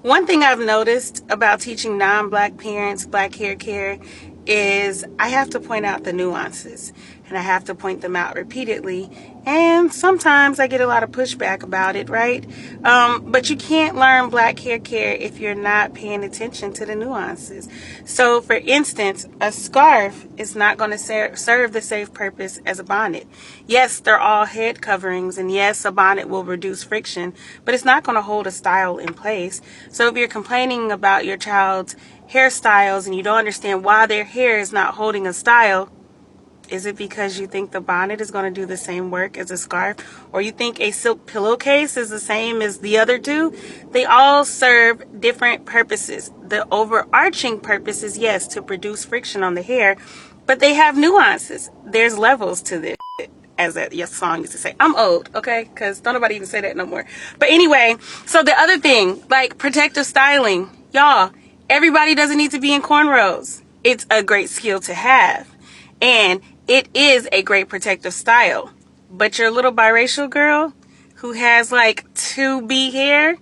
One thing I've noticed about teaching non-black parents black hair care is I have to point out the nuances, and I have to point them out repeatedly, and sometimes I get a lot of pushback about it, right? But you can't learn black hair care if you're not paying attention to the nuances. So for instance, a scarf is not going to serve the same purpose as a bonnet. Yes, they're all head coverings, and yes, a bonnet will reduce friction, but it's not going to hold a style in place. So if you're complaining about your child's hairstyles and you don't understand why their hair is not holding a style, is it because you think the bonnet is going to do the same work as a scarf? Or you think a silk pillowcase is the same as the other two? They all serve different purposes. The overarching purpose is, yes, to produce friction on the hair, but they have nuances. There's levels to this, as that song used to say. I'm old, okay? Because don't nobody even say that no more. But anyway, so the other thing, like protective styling. Y'all, everybody doesn't need to be in cornrows. It's a great skill to have. And it is a great protective style. But your little biracial girl who has like 2B hair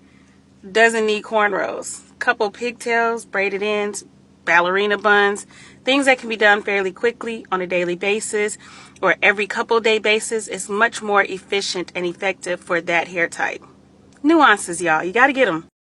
doesn't need cornrows. Couple pigtails, braided ends, ballerina buns, things that can be done fairly quickly on a daily basis or every couple day basis is much more efficient and effective for that hair type. Nuances, y'all. You got to get them.